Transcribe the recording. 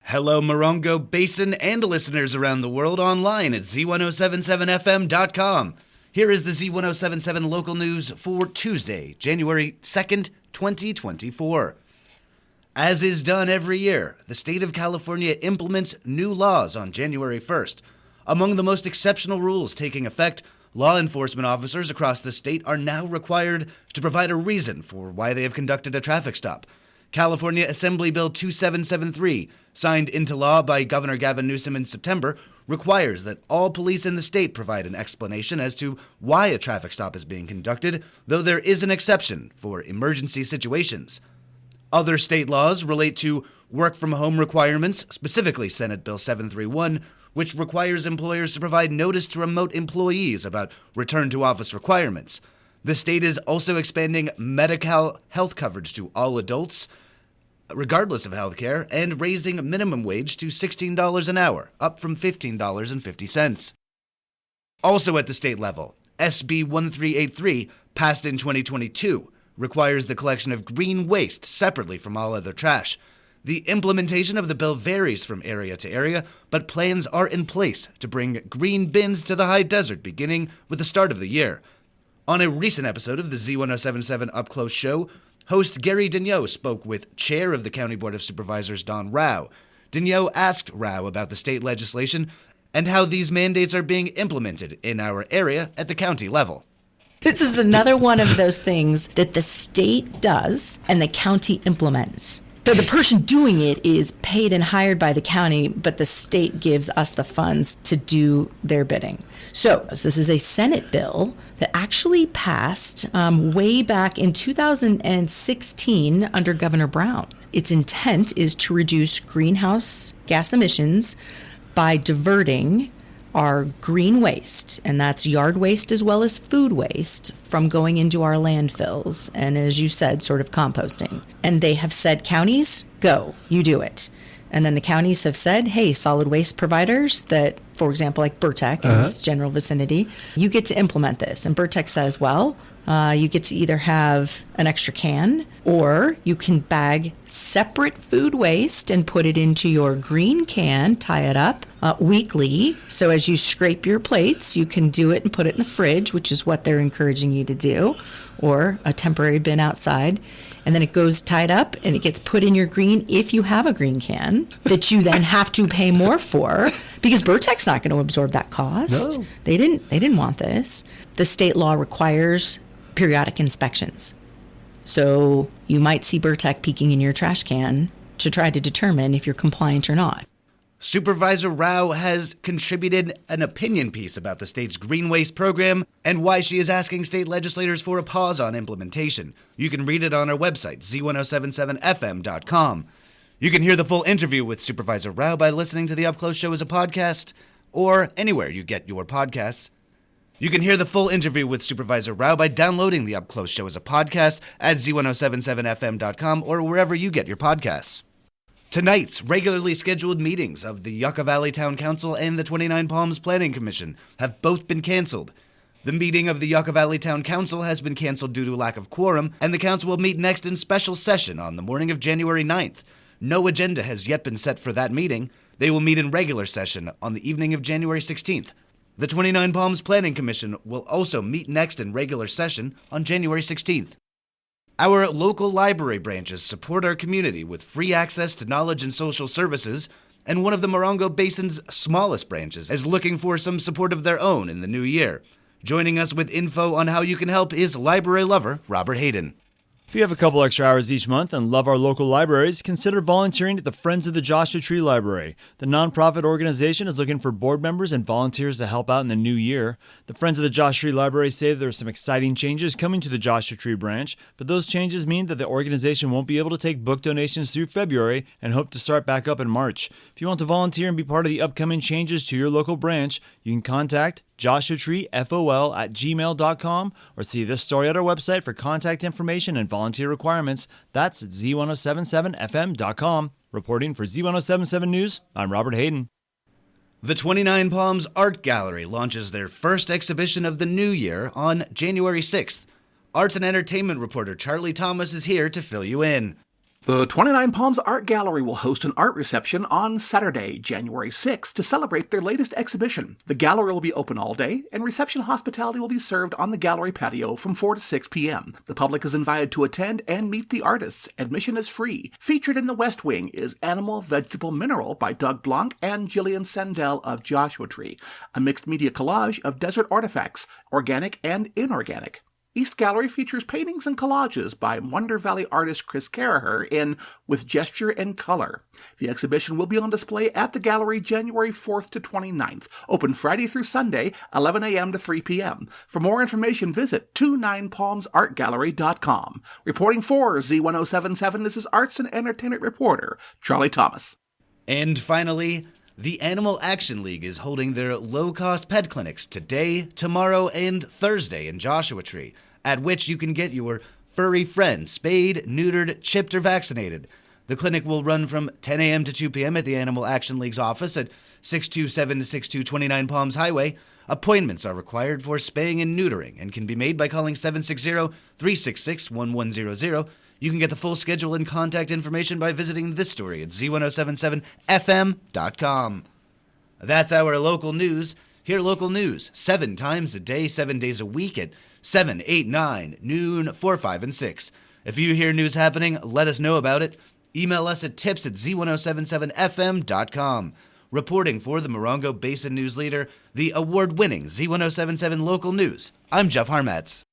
Hello, Morongo Basin and listeners around the world online at Z107.7fm.com. Here is the Z107.7 local news for Tuesday, January 2nd, 2024. As is done every year, the state of California implements new laws on January 1st. Among the most exceptional rules taking effect, law enforcement officers across the state are now required to provide a reason for why they have conducted a traffic stop. California Assembly Bill 2773, signed into law by Governor Gavin Newsom in September, requires that all police in the state provide an explanation as to why a traffic stop is being conducted, though there is an exception for emergency situations. Other state laws relate to work-from-home requirements, specifically Senate Bill 731, which requires employers to provide notice to remote employees about return-to-office requirements. The state is also expanding Medi-Cal health coverage to all adults, regardless of health care, and raising minimum wage to $16 an hour, up from $15.50. Also at the state level, SB 1383, passed in 2022, requires the collection of green waste separately from all other trash. The implementation of the bill varies from area to area, but plans are in place to bring green bins to the high desert beginning with the start of the year. On a recent episode of the Z107.7 Up Close show, host Gary Daigneault spoke with Chair of the County Board of Supervisors Don Rao. Daigneault asked Rao about the state legislation and how these mandates are being implemented in our area at the county level. This is another one of those things that the state does and the county implements. So the person doing it is paid and hired by the county, but the state gives us the funds to do their bidding. So this is a Senate bill that actually passed way back in 2016 under Governor Brown. Its intent is to reduce greenhouse gas emissions by diverting our green waste, and that's yard waste as well as food waste, from going into our landfills and, as you said, sort of composting. And they have said, counties, go, you do it. And then the counties have said, hey, solid waste providers that, for example, like Burtech in this general vicinity, you get to implement this. And Burtech says, well, you get to either have an extra can or you can bag separate food waste and put it into your green can, tie it up weekly. So as you scrape your plates, you can do it and put it in the fridge, which is what they're encouraging you to do, or a temporary bin outside. And then it goes tied up and it gets put in your green if you have a green can that you then have to pay more for because Burtech's not going to absorb that cost. No. They didn't want this. The state law requires periodic inspections. So you might see Burtech peeking in your trash can to try to determine if you're compliant or not. Supervisor Rao has contributed an opinion piece about the state's green waste program and why she is asking state legislators for a pause on implementation. You can read it on our website, z107.7fm.com. You can hear the full interview with Supervisor Rao by listening to the Up Close show as a podcast or anywhere you get your podcasts. You can hear the full interview with Supervisor Rao by downloading the Up Close show as a podcast at z107.7fm.com or wherever you get your podcasts. Tonight's regularly scheduled meetings of the Yucca Valley Town Council and the 29 Palms Planning Commission have both been canceled. The meeting of the Yucca Valley Town Council has been canceled due to lack of quorum, and the council will meet next in special session on the morning of January 9th. No agenda has yet been set for that meeting. They will meet in regular session on the evening of January 16th. The 29 Palms Planning Commission will also meet next in regular session on January 16th. Our local library branches support our community with free access to knowledge and social services, and one of the Morongo Basin's smallest branches is looking for some support of their own in the new year. Joining us with info on how you can help is library lover Robert Hayden. If you have a couple extra hours each month and love our local libraries, consider volunteering at the Friends of the Joshua Tree Library. The nonprofit organization is looking for board members and volunteers to help out in the new year. The Friends of the Joshua Tree Library say there are some exciting changes coming to the Joshua Tree branch, but those changes mean that the organization won't be able to take book donations through February and hope to start back up in March. If you want to volunteer and be part of the upcoming changes to your local branch, you can contact joshuatreefol@gmail.com or see this story at our website for contact information and volunteer requirements. That's at z107.7fm.com. Reporting for Z107.7 News, I'm Robert Hayden. The 29 Palms Art Gallery launches their first exhibition of the new year on January 6th. Arts and entertainment reporter Charlie Thomas is here to fill you in. The 29 Palms Art Gallery will host an art reception on Saturday, January 6th, to celebrate their latest exhibition. The gallery will be open all day, and reception hospitality will be served on the gallery patio from 4 to 6 p.m. The public is invited to attend and meet the artists. Admission is free. Featured in the West Wing is Animal, Vegetable, Mineral by Doug Blanc and Jillian Sandell of Joshua Tree, a mixed media collage of desert artifacts, organic and inorganic. East Gallery features paintings and collages by Wonder Valley artist Chris Caraher in With Gesture and Color. The exhibition will be on display at the gallery January 4th to 29th, open Friday through Sunday, 11 a.m. to 3 p.m. For more information, visit 29palmsartgallery.com. Reporting for Z107.7, this is arts and entertainment reporter Charlie Thomas. And finally, the Animal Action League is holding their low-cost pet clinics today, tomorrow, and Thursday in Joshua Tree, at which you can get your furry friend spayed, neutered, chipped, or vaccinated. The clinic will run from 10 a.m. to 2 p.m. at the Animal Action League's office at 627 to 6229 Palms Highway. Appointments are required for spaying and neutering and can be made by calling 760-366-1100. You can get the full schedule and contact information by visiting this story at Z107.7fm.com. That's our local news. Hear local news 7 times a day, 7 days a week at 7, 8, 9, noon, 4, 5, and 6. If you hear news happening, let us know about it. Email us at tips@Z107.7fm.com. Reporting for the Morongo Basin News Leader, the award-winning Z107.7 Local News, I'm Jeff Harmatz.